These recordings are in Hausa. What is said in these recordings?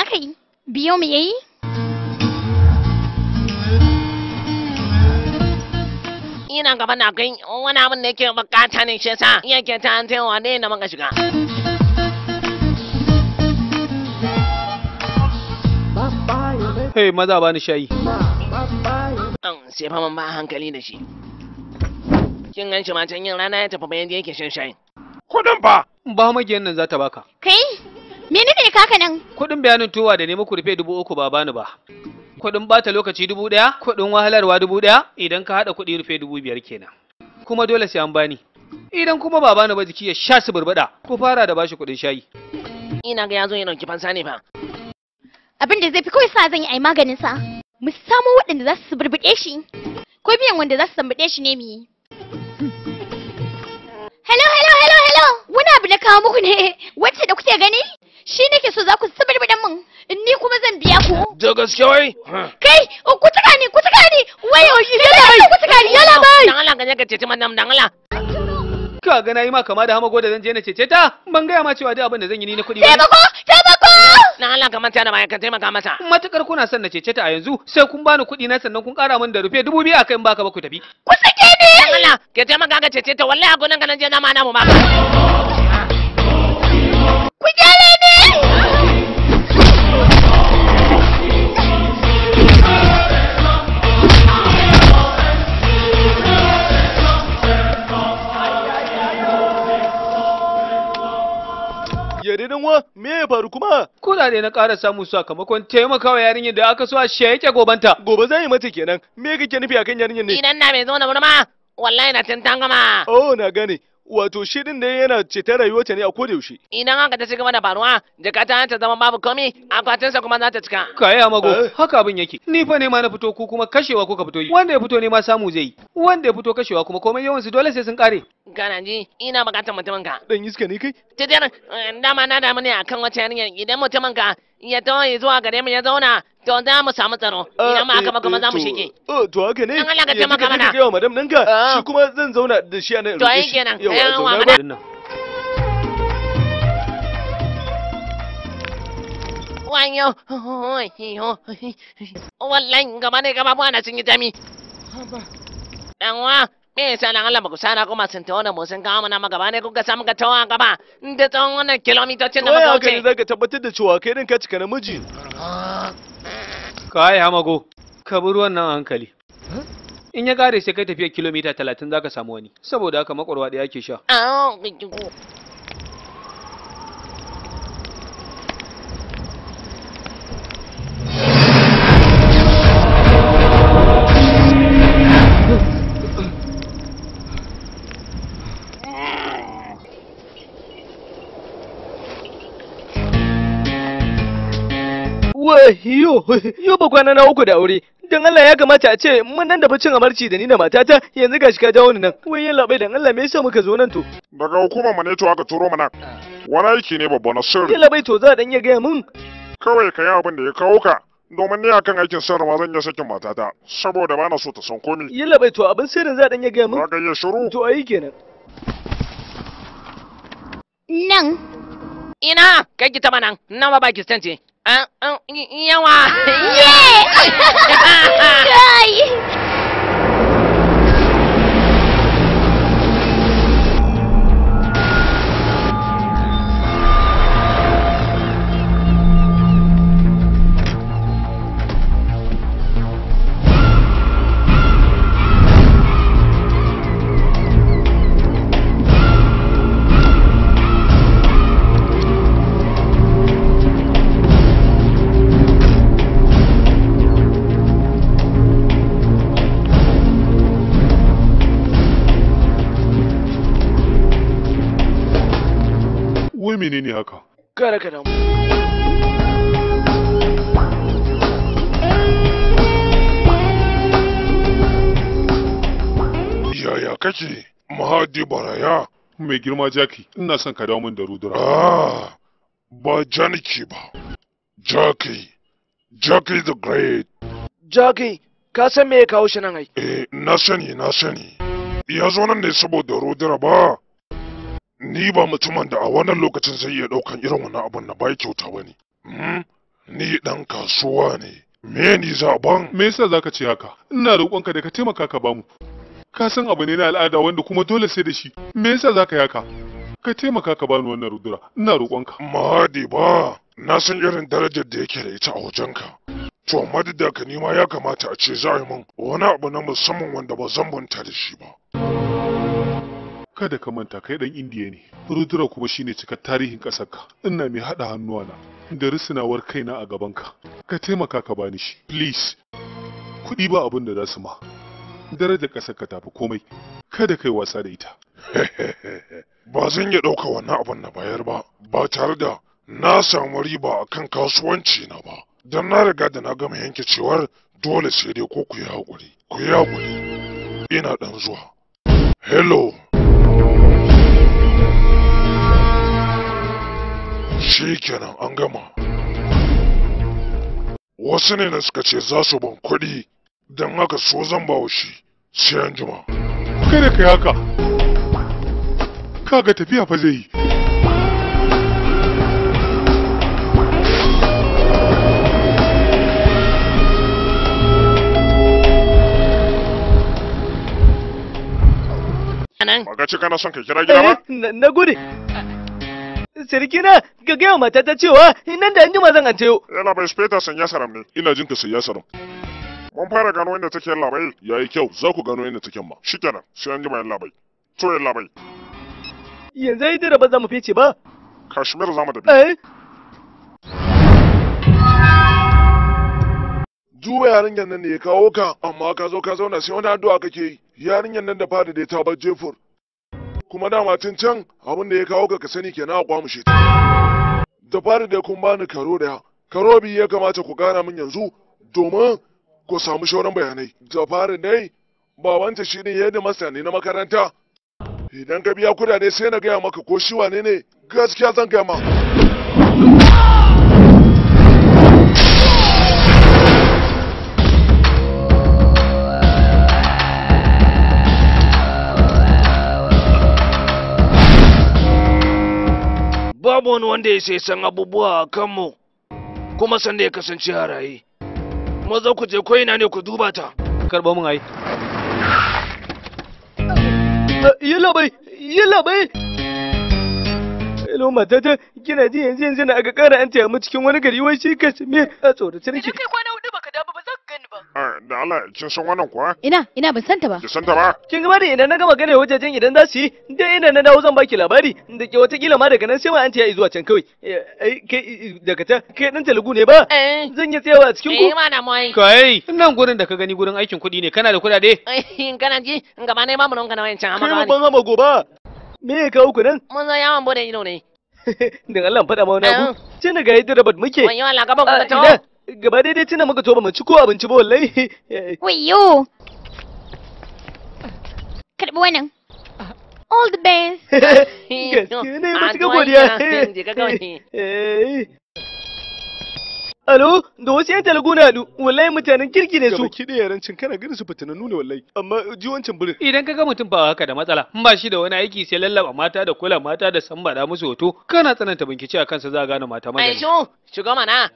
ka yi? Biyo mu yayi? Ina gaba na kai wani abin da yake bukata ne shi yasa yake ta hantewa ne na maka shiga. Hey, maza ba ni shayi. Sai fa man ba hankali da shi. Kin gan shi ma can yin rana ya tafi bayan da yake shan shayin. Kudin fa ba magiyan nan za ta baka. Kai, menene kaka nan? Kudin bayanin towa da nemi ku rufe 3,000 ba bani ba. Kudin bata lokaci 1,000, kudin wahalarwa 1,000, idan ka hada kudi rufe 5,000 kenan. Kuma dole sai an bani. Idan kuma ba bani ba jiki ya sha su burbada, ku fara da bashi kudin shayi. Ina ga yazo ya dauki fansa ne fa. Abin da zai fi kawai sa zan yi ai maganin sa. Mu samu waɗanda za su burbuɗe shi. Ko biyan wanda za su tambaɗe shi ne mu yi. Hello. Wani abu na kawo muku ne. Wacce da kuke gani? Shi nake so za ku suburbuɗan min. Ni kuma zan biya ku. Da gaske wai? Kai, ku tuka ni. Wai, yalla bai. Dan Allah ka cece madam dan Allah. Ka ga nayi ma kama da hamago da zan je na cece ta? Ban gaya ma cewa duk abin da zan yi ni na kuɗi ba. Taimako! Dan Allah ka manta da baya ka taimaka masa. Matukar kuna son na cece ta a yanzu, sai kun bani kuɗi na sannan kun ƙara min da rufe 2,000 akai in baka ba ku tafi. Ku sake ni! Dan Allah ka taimaka ka cece ta wallahi a gonan ka nan je na ma namu ba. Ku gyale ni! Yarinan wa me ya faru kuma? Kudade na ƙara samu sakamakon taimakawa yarinyar da aka so a sheke gobanta. Gobe za yi mata kenan. Me kake nufi akan yarinyar ne? Idan na bai zo na murma wallahi na tantan gama. Oh, na gane. Wato shi din da yana ceton rayuwarta ne a koda yaushe. Idan haka ta ci gaba da faruwa, jakata ta zama babu komi, akwatinsa kuma za ta cika. Kai amago, haka abin yake. Ni fa ne ma na fito ku kuma kashewa kuka fito yi. Wanda ya fito ne ma samu zai yi. Wanda ya fito kashewa kuma komai yawan su dole sai sun kare. Kana ji, ina bukatar mutumin ka. Dan iska ne kai? Tidar, dama na damu ne akan wata yarinya idan mutumin ka ya tawo zuwa gare mu ya zauna, to za mu samu tsaro. Idan ma aka ba kuma za mu shige. To haka ne. Dan Allah ka taimaka mana. Yanzu ka madam nan ka. Shi kuma zan zauna da shi a nan. To ai kenan. Wanyo, wallahi gaba ne gaba buwana sun yi jami. Ɗanwa, me yasa dan Allah ba ku sana kuma sun tawo da mu sun kawo mana magaba ne kuka samu ka tawa gaba da tsawon wannan kilomitocin da muka wuce. Wai haka ne zaka tabbatar da cewa kai din ka cika namiji. Kai hamago, ka bi ruwan nan hankali. In ya kare sai kai tafiya kilomita 30 zaka samu wani. Saboda haka makwarwa da yake sha. Yau ba kwana na uku da aure. Dan Allah ya kamata a ce mun nan da bacin amarci da ni da matata yanzu gashi ka jawo ni nan. Wai yalla bai dan Allah me yasa muka zo nan to? Daga hukumar mu ne to aka turo mu nan. Wani aiki ne babba na sirri. Yalla bai to za dan ya gaya mun. Kawai ka yi abin da ya kawo ka. Domin ni akan aikin sirri ma zan iya sakin matata saboda ba na so ta san komai. Yalla bai to abin sirrin za dan ya gaya mun. Za ka iya shiru. To ayi kenan. Nan. Ina kai ki taba nan. Nan ba Pakistan ce. Yawa! Wai menene haka? Kare ka damu. Yaya kake? Mahadi Baraya. Mai girma Jaki, ina son ka dawo min da rudura. Ba Janiki ba. Jaki. Jaki the Great. Jaki, ka san me ya kawo shi nan ai? Na sani. Ya zo nan ne saboda rudura ba. Ni ba mutumin da a wannan lokacin zai iya ɗaukan irin wannan abun na bai kyauta ba ne. Ni ɗan kasuwa ne. Me ni zaban? Me yasa zaka ce haka? Ina roƙonka da ka taimaka ka bamu. Ka san abu ne na al'ada wanda kuma dole sai da shi. Me yasa zaka yi haka? Ka taimaka ka bani wannan rudura. Ina roƙonka. Mahadi ba, na san irin darajar da yake da ita a wajenka. To amma duk da ka nima ya kamata a ce za a yi min wani abu na musamman wanda ba zan manta da shi ba. Kada ka manta kai dan indiya ne. Rudura kuma shine cikar tarihin ƙasarka. Ina mai haɗa hannuwana da risinawar kaina a gabanka. Ka taimaka ka bani shi. Please. Kuɗi ba abin da za su ma. Darajar ƙasarka tafi komai. Kada kai wasa da ita. Ba zan iya ɗauka wannan abin na bayar ba, ba tare da na samu riba a kan kasuwanci na ba. Don na riga da na gama yanke cewar dole sai dai ko ku yi haƙuri. Ku yi haƙuri. Ina ɗan zuwa. Hello. Shi kenan an gama. Wasu ne da suka ce za su ban kuɗi, don haka so zan ba wa shi. Sai an jima. Kada kai haka. Kaga tafiya fa zai yi. Ba ce kana son ka kira gida ba? Na gode. Sarki na ga gaya matata cewa nan da anjima zan antayo. Yana bai speta sanya saram ne. Ina jin ka sayya saram. Mun fara gano inda take labai. Yayi kyau, za ku gano inda take ma. Shikenan, sai an jima yan labai. To yan labai. Yanzu ai da ba za mu fice ba. Kashmir za mu tafi. Duba yarinyar nan ne ya kawo ka, amma ka zo ka zauna sai wani addu'a kake yi. Yarinyar nan da fada da ta bar jefur. Kuma dama tun can abin da ya kawo ka sani kenan a kwamushe ta. Da fada da kun bani karo daya. Karo biyu ya kamata ku gana min yanzu domin ku samu shauran bayanai. Da fada dai babanta shi ne yadda masa ne na makaranta. Idan ka biya kudade sai na gaya maka ko shi wane ne gaskiya zan gaya ma. Babu wani wanda ya sai san abubuwa a kanmu, kuma sanda ya kasance a raye. Maza ku je ko'ina ne ku duba ta. Karɓo mun ai. Yalla bai. Hello matata, kina ji yanzu na aka ƙara an taya mu cikin wani gari wai shi Kashmir a tsorace nake. Idan kai kwana hudu baka dawo ba za ka gani ba. Da Allah, kin san wannan kuwa? Ina ban santa ba. Ki san ta ba? Kin ga bari idan na gama gane wajajen idan za su yi, dai ina na dawo zan baki labari, da ke watakila ma daga nan sai ma an taya zuwa can kawai. Kai daga ta, kai dan Telugu ne ba? Zan yi tsayawa a cikin ku. Mana mai. Kai, nan gurin da ka gani gurin aikin kuɗi ne, kana da kuɗaɗe? Kana ji, gaba ne ma mun kana wayancan amma Kai ban hama goba. Me ya kawo ku nan? Mun zo yawon bude ido ne. Dan Allah faɗa ma wani abu. Tuna ga yadda rabat muke. Wani Allah gaba ku ta. Gaba daidai tuna muka to ba mu ci ko abinci ba wallahi. Wayyo. Karɓi wannan. All the best. Gaskiya ne ba cika godiya. Alo, da wasu yan Telugu na haɗu, wallahi mutanen kirki ne su. Gaba kiɗe yarancin kana ganin su fitanannu ne wallahi, amma ji wancan birin. Idan ka ga mutum ba haka da matsala, in ba shi da wani aiki sai lallaba mata da kula mata da sambada musu hoto, kana tsananta bincike a kansa za a gane mata magana. Shigo mana.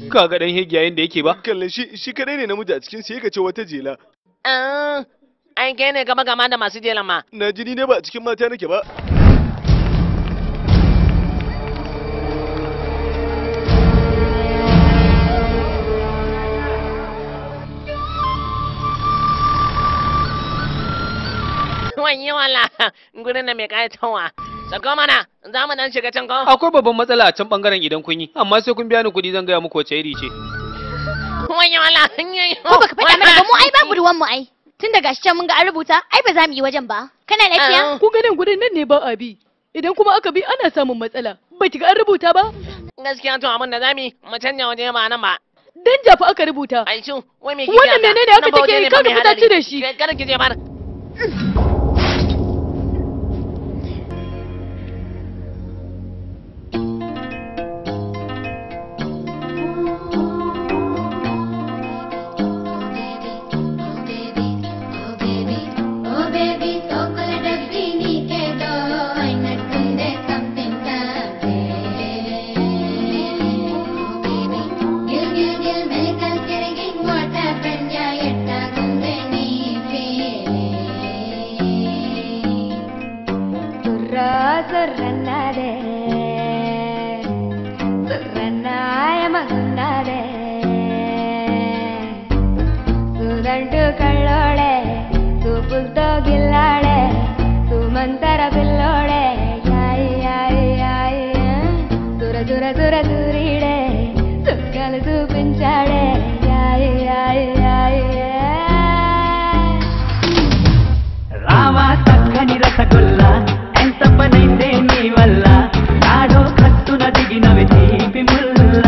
Ka ga dan hegiyayen da yake ba? Kallon shi kadai ne namiji a cikin sai ka ce wata jela. Ai kai ne gaba gama da masu jelan ma. Na ji ni ne ba a cikin mata nake ba. Wani wala gurin da mai kayatarwa. Sako mana, za mu dan shiga can ko? Akwai babban matsala a can bangaren idan kun yi, amma sai kun biya ni kuɗi zan gaya muku wace iri ce. Wani wala. Ko baka faɗa mana ba mu ai babu ruwan mu ai. Tun da gashi can mun ga an rubuta, ai ba za mu yi wajen ba. Kana lafiya? Ku ganin gurin nan ne ba a bi. Idan kuma aka bi ana samun matsala. Bai kiga an rubuta ba? Gaskiya to abin da zamu mu canja waje ba nan ba. Dan jafa aka rubuta. Ai shin, wai me kike? Wannan menene aka take ka fita ci da shi? Kada ki je ba. surrannade surrannaya magannade sudandu kallole tu buldogillade tu mantara pillode yai dura dura dura duride tukkalu చూపించాడే రావా చక్కని రసగుల్ల ఎంత పనైతే నీ వల్ల నాడో కత్తున దిగినవి తీపి ముల్ల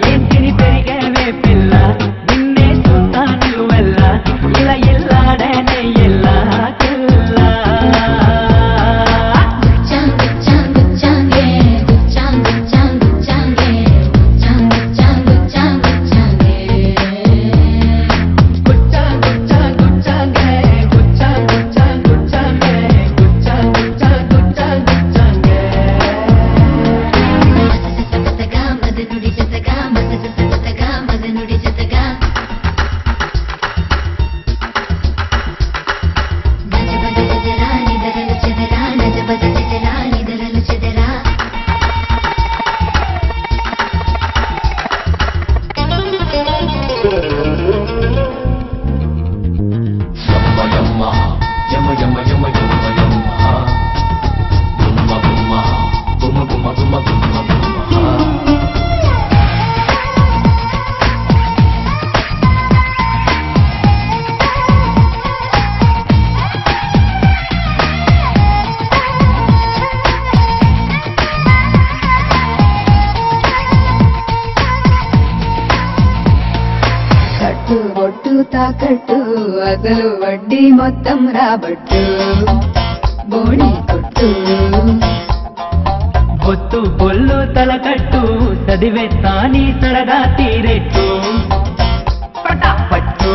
ఏం తిని పెరిగేవే పిల్ల నిన్నే చూస్తా నిలువెల్ల ఇలా ఎల్లాడనే ఎల్లా కెల్లా తాకట్టు అసలు వడ్డీ మొత్తం రాబట్టు బోడి కొట్టు బొత్తు బొల్లు తలకట్టు చదివేస్తా నీ సరదా తీరెట్టు పట్టు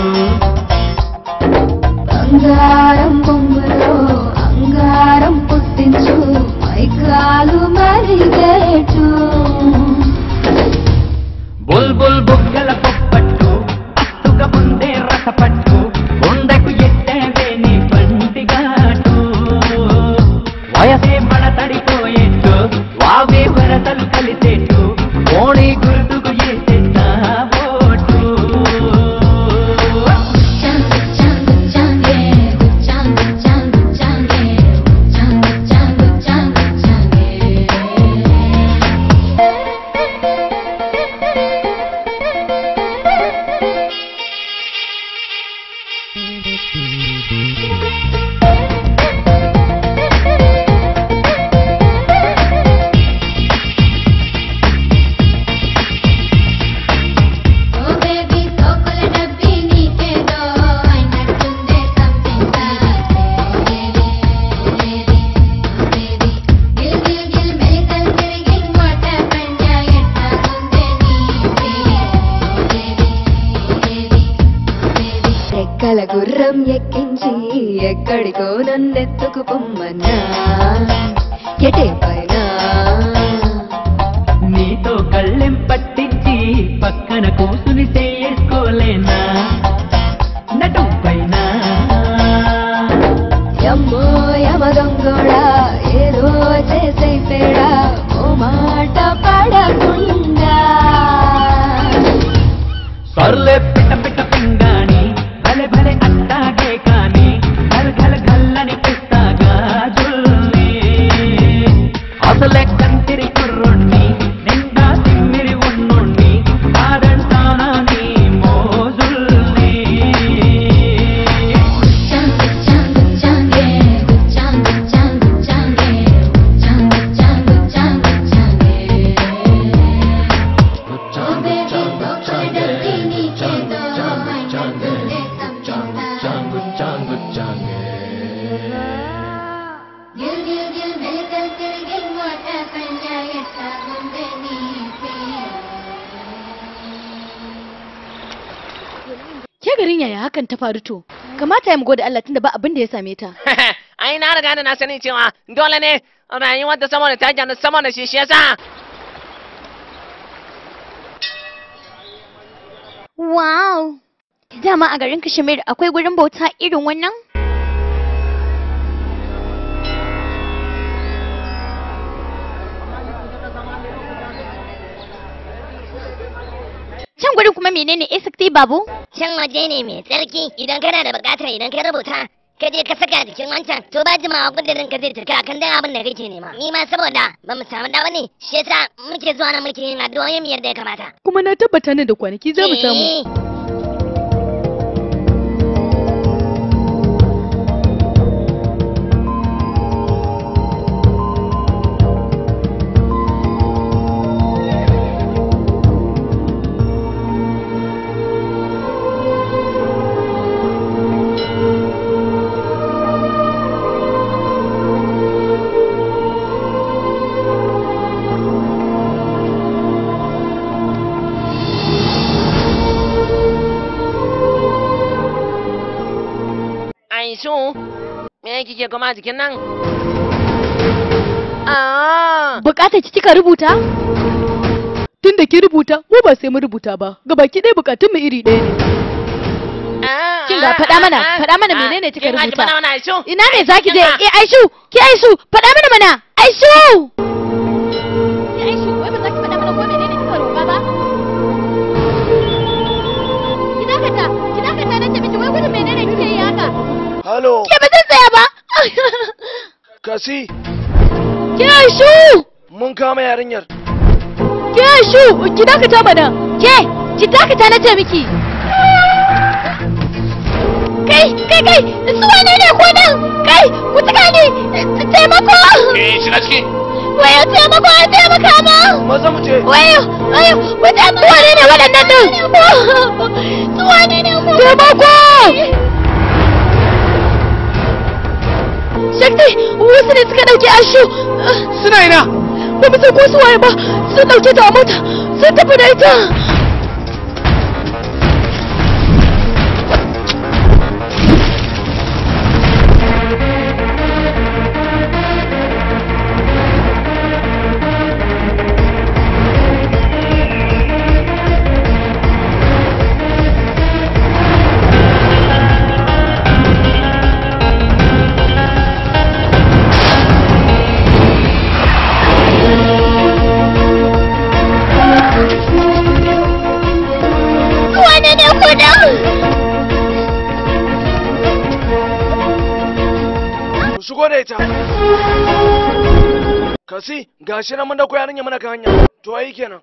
బంగారం బొమ్మలో అంగారం పుట్టించు మైకాలు మరిగేటు బుల్ బుల్ బుగ్గల పొప్పట్టు అట్టుగా ముందే రసపట్టు కొండకు ఎట్టేవే నీ పంటిగాటు వయసే పడతడిపోయేట్టు వావే వరదలు కలిసేట్టు ఓణి గుర్తుకు చేసేస్తా ఓటు రెక్కల గుర్రం ఎక్కించి ఎక్కడికో నన్నెత్తుకు పొమ్మన్నా ఎటే పైన నీతో కళ్ళెం పట్టించి పక్కన కూసుని చేసుకోలేనా నటు పైన యమ్మో యమ దొంగోడా ఏదో చేసైతేడా ఓ మాట పడకుండా సర్లే పిట్ట పిట్ట పింగాణి భలే భలే అట్టాగే కాని గల్ గల్ గల్లని పిస్తాగా జుల్ని అసలే కంతిరి కుర్రుణ్ణి నిండా తిమ్మిరి ఉన్నుణ్ణి కాదంటానా నీ మోజుల్ని Ke garin yaya hakan ta faru to? Kamata ya mu gode Allah tunda ba abin da ya same ta. Ai na riga da na sani cewa dole ne rayuwar ta sama da ta jana sama da shi yasa. Wow! Dama a garin Kashmir akwai gurin bauta irin wannan? menene ASCT babu? Can waje ne mai tsarki idan kana da bukatar idan ka rubuta ka je ka saka jikin wancan to ba jimawa kudirin ka zai tuka kan dan abin da kake nema. Ni ma saboda ba mu samu dawa ne shi yasa muke zuwa nan muke yin addu'o'in yadda ya kamata. Kuma na tabbata nan da kwanaki za mu samu. Aishu, me kike kuma a jikin nan? Bukatar ki kika rubuta? Tun da ki rubuta, mu ba sai mu rubuta ba. Gabaki ɗaya bukatun mu iri ɗaya ne. Kin ga faɗa mana menene kika rubuta? Ina ne zaki je? Aishu, ki Aishu, faɗa mana. Aishu! Ki Aishu, wai ba za ki faɗa mana ko menene kika roƙa ba? Ki dakata na ce miki wai gudun menene kike yi haka? Halo. Ke ba zan tsaya ba. Kasi. Ki Aishu! Mun kama yarinyar. Ki Aishu, ki dakata mana. Ki dakata na ce miki. Kai, su wane ne ko nan? Kai, ku tuka ni. Taimako. Shiga ciki. Wayo, taimaka ma. Maza mu je. Wayo, ku taimaka. Su wane ne waɗannan nan? Su wane ne mu? Taimako. Shakti, wasu ne suka ɗauki Aishu. Suna ina? Ba mu san ko su waye ba. Sun ɗauke ta a mota. Sun tafi da ita. Shigo da ita. Kasi, gashi nan mun da koyarin ya mana kan hanya. To ai kenan.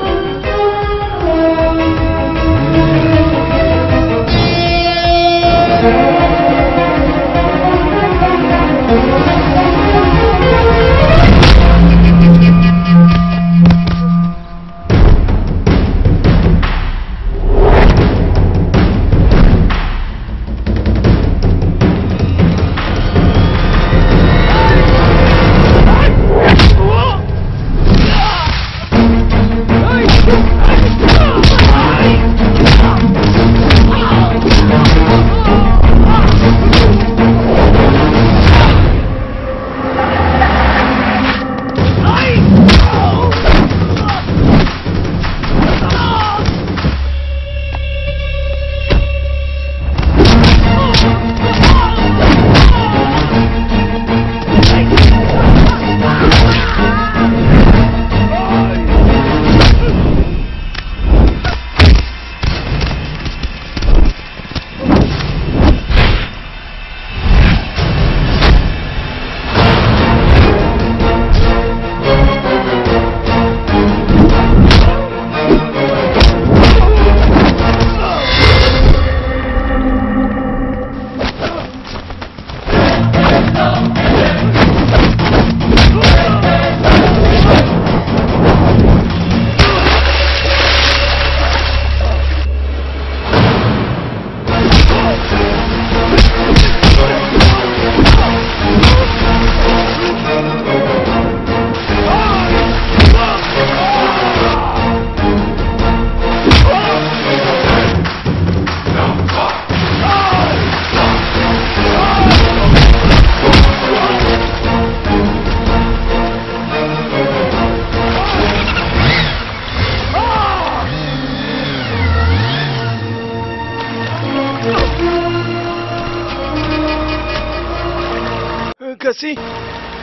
Kasi,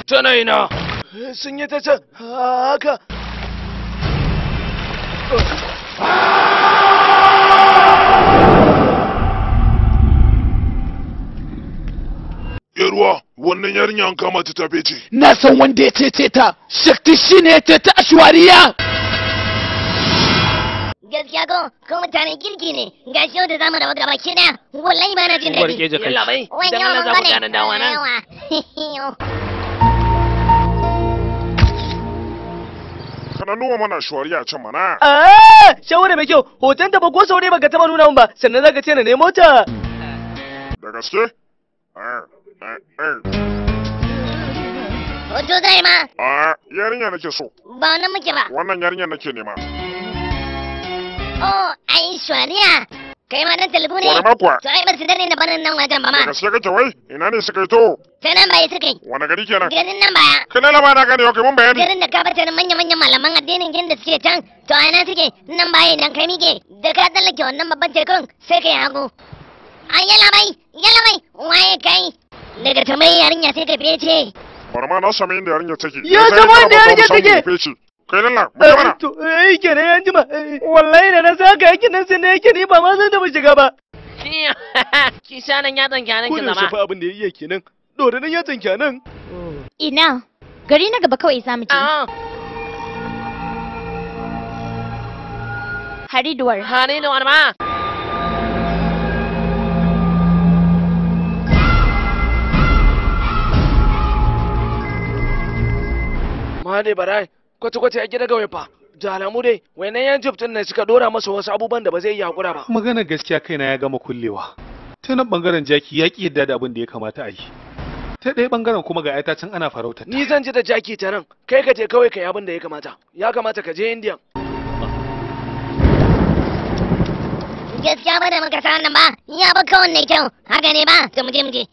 tana ina. Sun yi ta can haka. Arewa, wannan yarinya an kama ta tafe ce. Na san wanda ya cece ta, Shakti shine ya cece Ashwariya. Gaskiya ko mutanen kirki ne, ga shi yau da zamu rabu gaba ki daya, wallahi ba na jin daɗi. Yalla bai, dan Allah za ku gane dawa nan. Kana nuna mana Ashwariya can mana. Shawara mai kyau, hoton ta ba ko sau ne baka taba nuna min ba, sannan zaka ce na nemo ta. Da gaske? Hoto zai ma? Yarinya nake so. Ba wannan muke ba. Wannan yarinya nake nema. Oh, Aishwariya. Kai ma dan talbu ne? Wani makwa? To ai ba su dare da barin nan wajen ba ma. Da gaske kake wai? Ina ne suka yi to? Ta nan baya suka yi. Wani gari kenan? Garin nan baya. Kana lama na gane, okay mun bayani. Garin da ka bata manya-manyan malaman addinin kin da suke can. To a ina suke? Nan baya idan kai mike. Da ka tsallake wannan babban tekun sai kai hagu. Yalla bai, waye kai? Daga tambayi yarinya sai ka fice. Barma na sami inda yarinya take. Ya zama inda yarinya take. Kai lalla, mu mana. To kenan yan jima. Wallahi da na saka yake nan sai ne yake ni ba ma zan da shiga ba. Ki sanan ya tsanke nan ki zama. Ko da fa abin da yayi kenan. Dore nan ya tsanke nan. Ina, gari na gaba kawai zamu je. Haridwar ma. Mane barai, kwata-kwata ya gida gawai fa. Da alamu dai, wayannan yan jibtin ne suka dora masa wasu abubuwan da ba zai iya hakura ba. Maganar gaskiya kaina ya gama kullewa. Ta nan bangaren jaki ya ki yadda da abin da ya kamata a yi. Ta ɗaya bangaren kuma ga ayata can ana farautar. Ni zan ji da jaki ta nan, kai ka je kawai kai abin da ya kamata. Ya kamata ka je Indiya. Gaskiya ba da muka sa nan ba, ya ba kawai ne kyau. Haka ne ba, to mu je.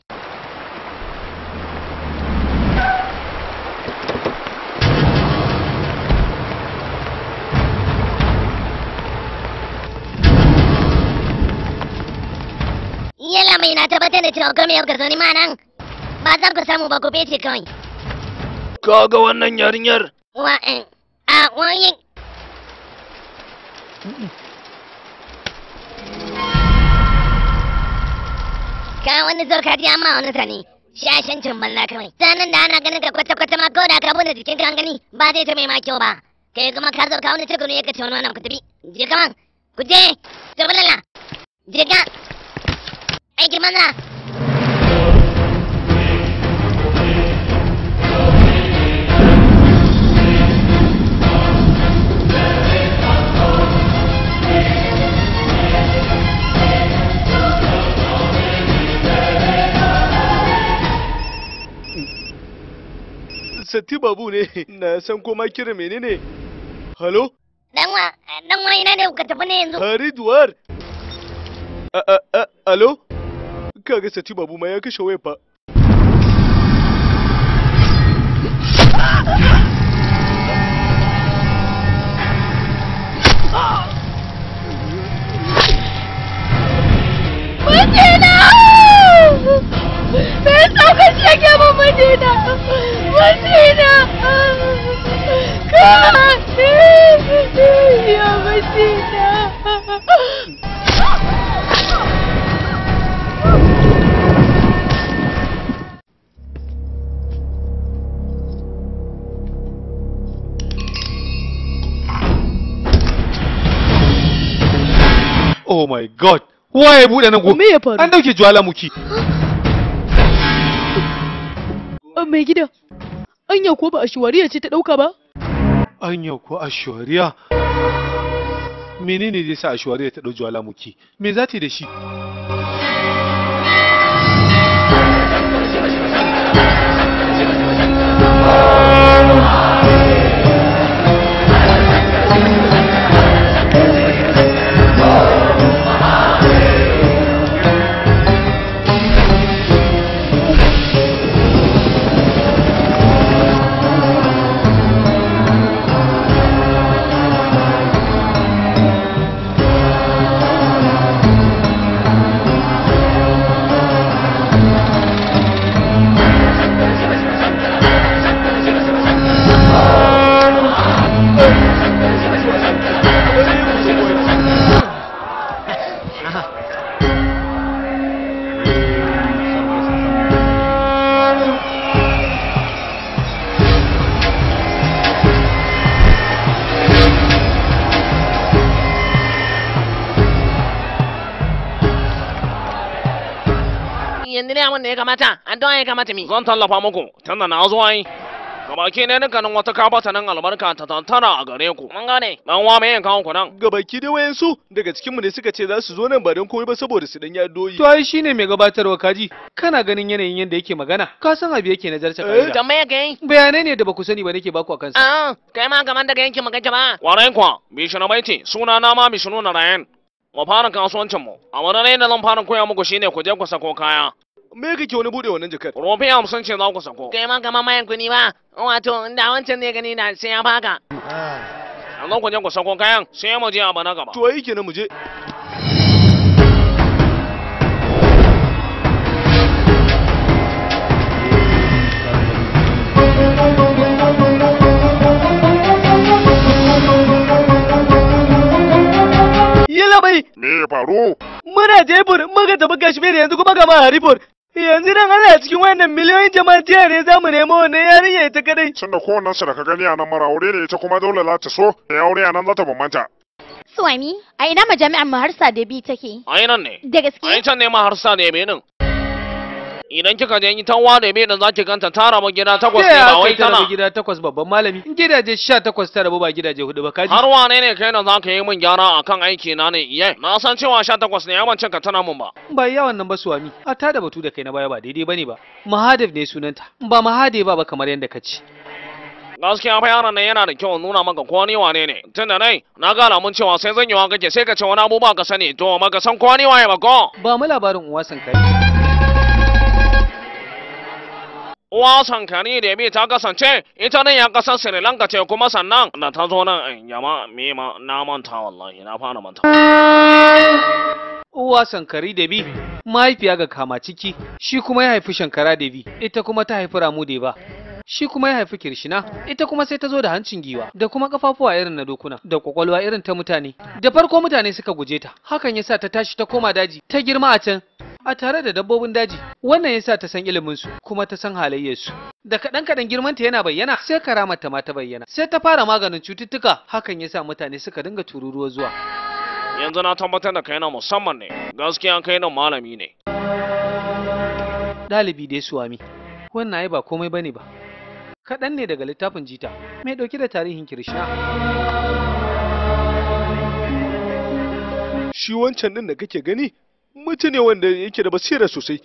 Yalla mai na tabbatar da cewa kuma yau ka zo ni ma nan. Ba za ku samu ba ku fece kawai. Ka ga wannan yarinyar? Wani. Ka wani zo ka ji amma wani sani. Shashancin banza kawai. Sanan da ana ganin ka kwata-kwata ma ko da ka bude jikin ka gani ba zai ta mai ma kyau ba. Kai kuma ka zo ka wani cikuru ya kace wani wannan ku tafi. Je kaman. Ku je. Tabalala. Je ka. Aiki mana. Satti babu ne, na san koma kira menene? Halo? Danwa ina ne kuka tafi ne yanzu? Haridwar. Alo? Kaga Sati babu ma ya kashe waya fa. Madina! Me yasa ka shige mu Madina? Madina! Ya Madina! Oh my god! Waye bude nan go? Me ya faru? An dauke Jwalamuki. Mai gida. Anya ko ba Ashwariya ce ta dauka ba? Anya ko Ashwariya? Menene zai sa Ashwariya ta dau Jwalamuki? Me za ta yi da shi? yanzu ne abin da ya kamata addu'a ya kamata mi zan tallafa muku tunda na zo ai gabaki ne dukkanin wata kabata nan albarka ta tantara a gare ku mun gane dan wa me yin kawo ku nan gabaki dai wayansu daga cikin mu ne suka ce za su zo nan ba don komai ba saboda su dan yadoyi to ai shine mai gabatarwa kaji kana ganin yanayin yanda yake magana ka san abu yake nazarta kaida tambaya kai bayanai ne da baku sani ba nake baku akan sa kai ma gaman daga yankin magana ba warai kwa bishina baiti suna na ma bishinu na rayan mu fara kasuwancin mu a wannan da zan fara koya muku shine ku je ku sako kaya me kake wani bude wannan jakar rufe 50 ce za ku sako kai ma gaman mayan kuni ba wato da wancan ne gani na sai ya baka yanzu ku je ku sako kayan sai mu je a bana gaba to ai kenan mu je Labai! Me ya faru? Muna Jaipur, muka tafi Kashmir yanzu kuma gama Haripur. Yanzu nan ana cikin wannan miliyoyin jama'a jiya ne za mu nemo wannan yarinya ita kadai. Tunda kowannen su da ka gani a nan mara aure ne ita kuma dole za ta so, ya aure a nan za ta bambanta. Suwami, a ina majami'an maharsa da bi take? A nan ne. Da gaske? A can ne maharsa da bi nan. Idan kika je ita wa da bi da zaki ganta ta rabu gida 8 ne ba wai tana. Ta gida 8 babban malami. Gidaje 18 ta rabu ba gidaje 4 ba kaji. Har wane ne kai nan zaka yi min gyara akan aiki na ne iye. Na san cewa 18 ne yawan ka tana mun ba. Ba yawan nan ba Suwami. A ta da batu da kai na baya ba daidai bane ba. Mahadev ne sunanta. Ba Mahade ba kamar yanda ka ce. Gaskiya fa yaron nan yana da kyau nuna maka ko ni wane ne. Tunda dai na ga alamun cewa sai zan yi wa kake sai ka ce wani abubuwa ka sani to maka san ko ni waye ba ko. Ba mu labarin uwa Sankari. Uwa Sankari da bi ta kasance ita ne ya kasar Sri Lanka ce kuma sannan da ta zo nan yama me ma na manta wallahi na fara manta. Uwa Sankari Devi mahaifiya ga kama ciki shi kuma ya haifi Shankara Devi ita kuma ta haifi Ramu Deva shi kuma ya haifi Kirshina ita kuma sai ta zo da hancin giwa da kuma kafafuwa irin na dokuna da kwakwalwa irin ta mutane da farko mutane suka guje ta hakan yasa ta tashi ta koma daji ta girma a can a tare da dabbobin daji wannan yasa ta san ilimin su kuma ta san halayyar su da kadan girmanta yana bayyana sai karamar ta ma ta bayyana sai ta fara maganin cututtuka hakan yasa mutane suka dinga tururuwa zuwa yanzu na tabbatar da kai na musamman ne gaskiya kai nan malami ne dalibi dai Suwami wannan ai ba komai bane ba kaɗan ne daga littafin jita mai ɗauke da tarihin Kirishna. Shi wancan ɗin da kake gani mutum ne wanda yake da basira sosai.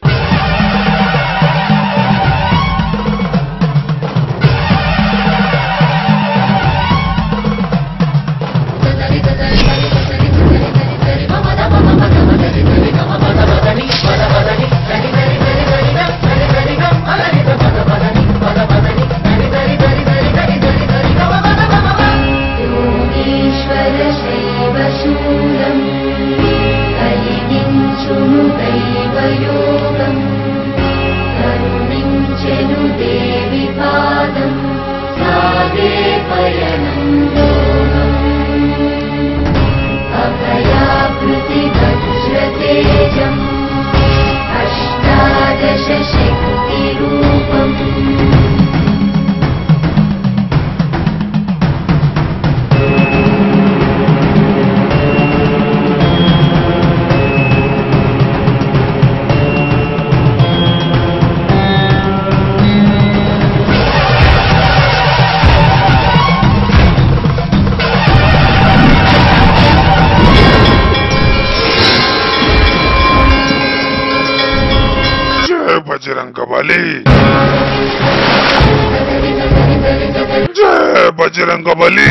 Bajiran gabali.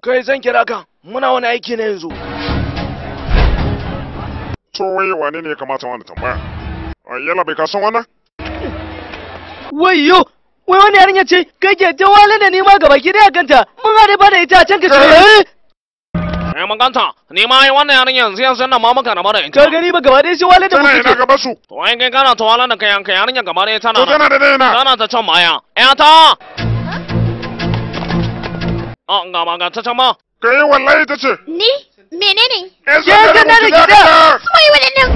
Kai zan kira ka muna wani aiki ne yanzu. To wai wane ne ya kamata wani tambaya? Yalla bai kasan wannan? Wayyo Wai wani yarinya ce kake ta wale da ni ma gaba ki daya kanta. Mun hade ba da ita a can ka ce. Maganta, ni ma yi wannan yarinyar yanzu nan ma muka raba da ita. Ka gani ba gaba dai shi wale da mu Tana ina gaba su. To ai kai kana ta wala da kai yanka yarinyar gaba dai tana. To tana da daina. Tana ta can maya. ta. Ga ga ta can ma. Kai wallahi ta ce. Ni? Menene? Je ka na da gida. Su mai waɗannan.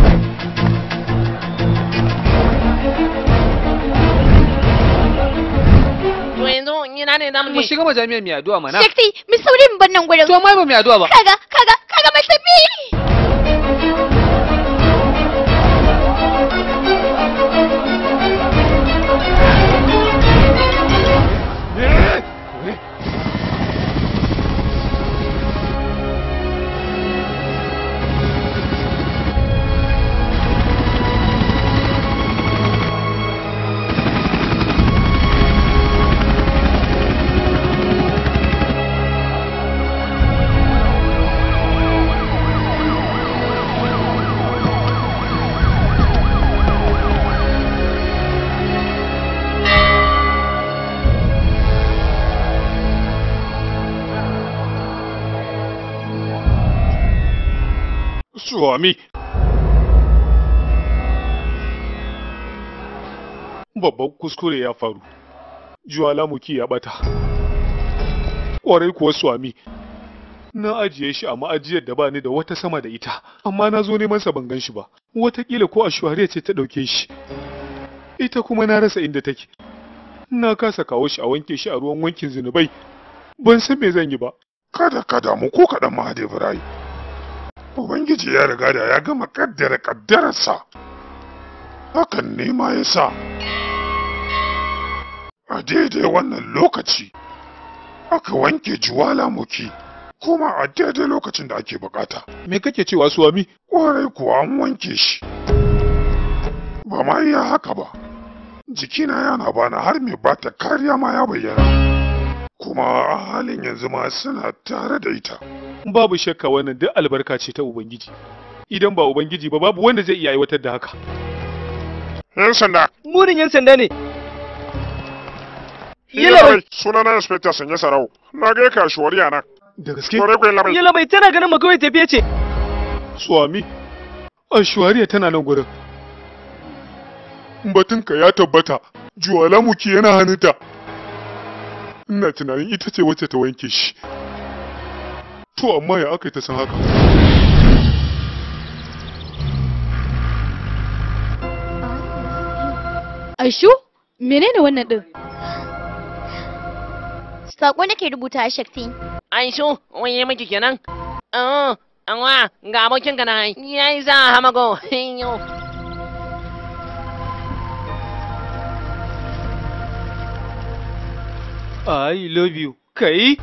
To yanzu ina ne zamu je? Mu shiga majami'ar mai addu'a mana. Shakti, mi sauri mu bar nan gurin. To mai ba mai addu'a ba. Kaga mai tafi. Swami. Babban kuskure ya faru. Juwalamuki ya bata. Ƙwarai kuwa Swami. Na ajiye shi a ma'ajiyar da ba ni da wata sama da ita, amma na zo neman sa ban gan shi ba. Wataƙila ko Ashwariya ce ta ɗauke shi. Ita kuma na rasa inda take. Na kasa kawo shi a wanke shi a ruwan wankin zinubai. Ban san me zan yi ba. Kada ka damu ko kaɗan Mahadi Ibrahim. Ubangiji ya riga da ya gama kaddara kaddararsa. Hakan ne ma ya sa a daidai wannan lokaci aka wanke Juwalamuki kuma a daidai lokacin da ake bukata. Me kake cewa Swami? Ƙwarai kuwa an wanke shi. Ba ma iya haka ba. Jikina yana bana har mai bata kariya ma ya bayyana. Kuma a halin yanzu ma suna tare da ita. Babu shakka wannan duk albarka ce ta Ubangiji. Idan ba Ubangiji ba babu wanda zai iya aiwatar da haka. Yan sanda. Murin yan sanda ne. Yalabai. Sunana Inspector Sanye Sarau. Na ga ka Ashwariya na. Da gaske? Yalabai tana ganin mu kawai tafiye ce. Swami, Ashwariya tana nan gurin. Batunka ya tabbata. Juwalamuki yana hannunta. Ina tunanin ita ce wacce ta wanke shi. To amma ya aka yi ta san haka? Aishu, menene wannan din? Sako nake rubuta a Shakti. Aishu, waye miki kenan? Anwa, ga abokin ka na yayi za hamago. I love you. Kai?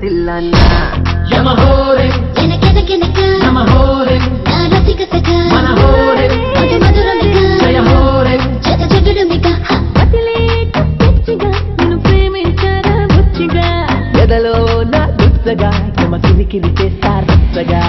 ಗೊತ್ತಿಲ್ಲ ಯಮಹೋರೆ ನಮಹೋರೆ ಮನಹೋರೆ ಜಯಹೋರೆ ఎదలో నా దుచ్చగా యమ కిలికిలి చేస్తారు రచ్చగా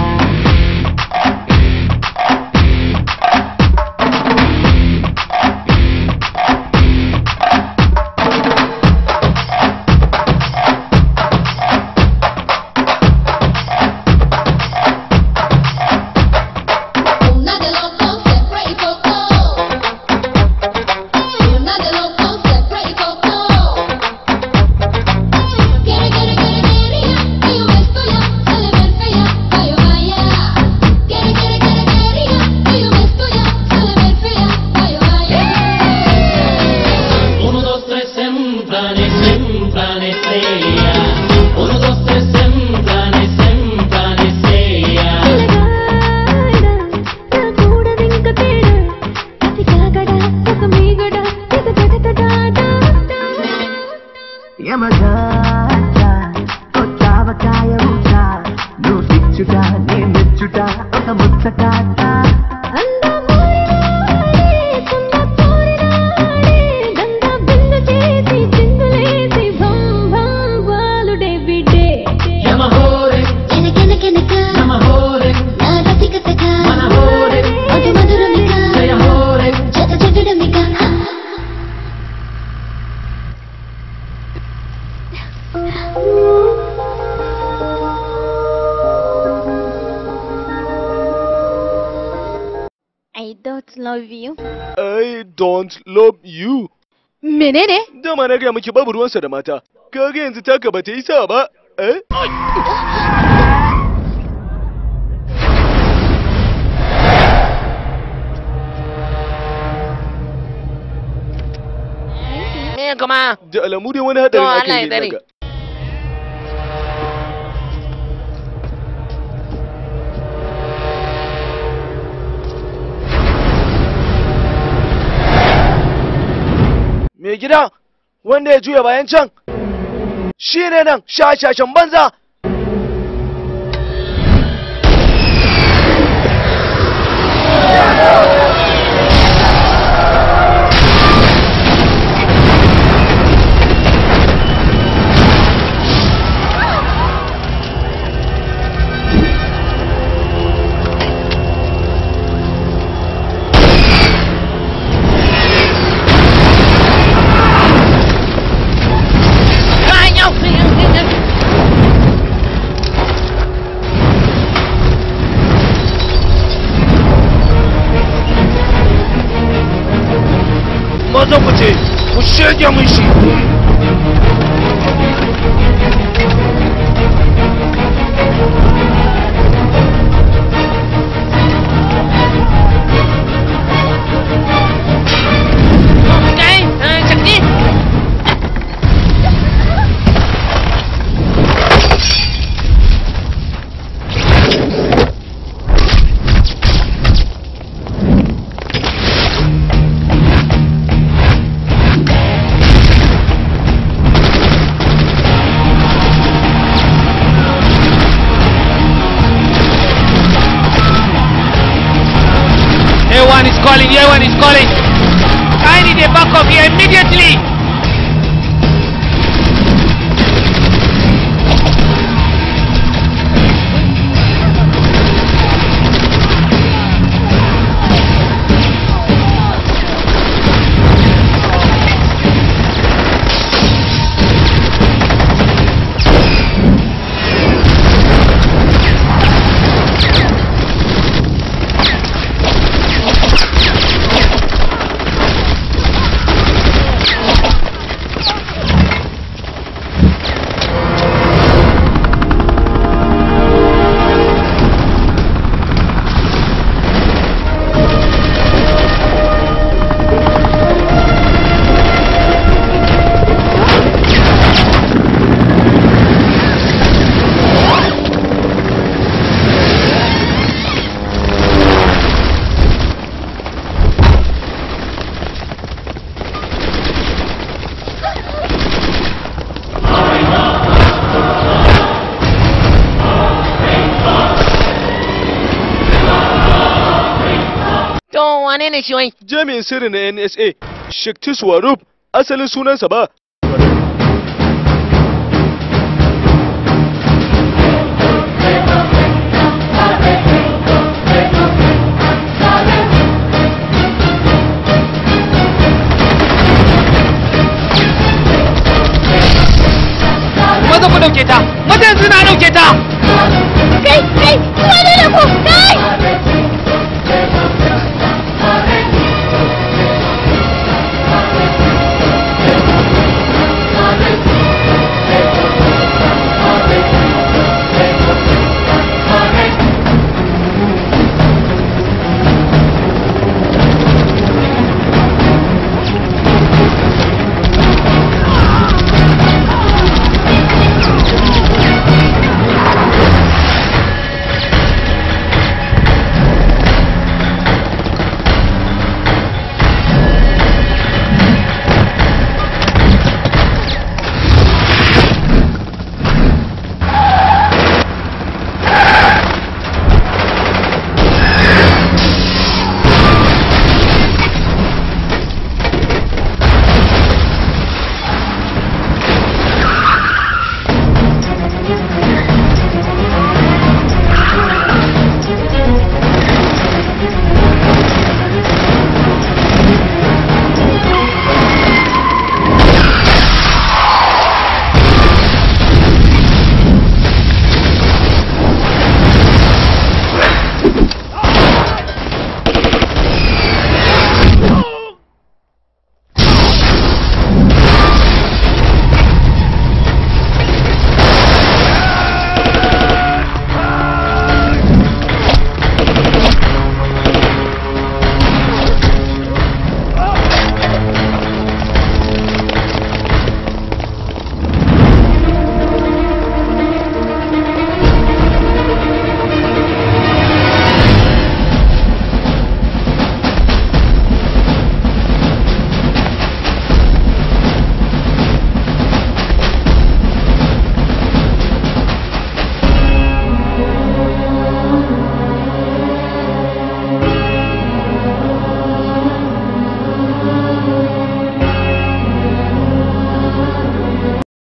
Menene? Dama na gaya miki babu ruwansa da mata. Kaga yanzu taka ba ta yi sa ba. Me kuma? Da alamu dai wani hadarin ake yi daga. Mai gida, wanda ya juya bayan can, shi ne nan shashashan banza. Maza ku ce, ku shege mun shi. Everyone is calling. I need a backup here immediately. wane ne shi wai? Jami'in sirri na NSA, Shakti Swarup, asalin sunansa ba. Maza ku dauke ta! Maza yanzu na dauke ta! Kai, wane ne ku? Kai!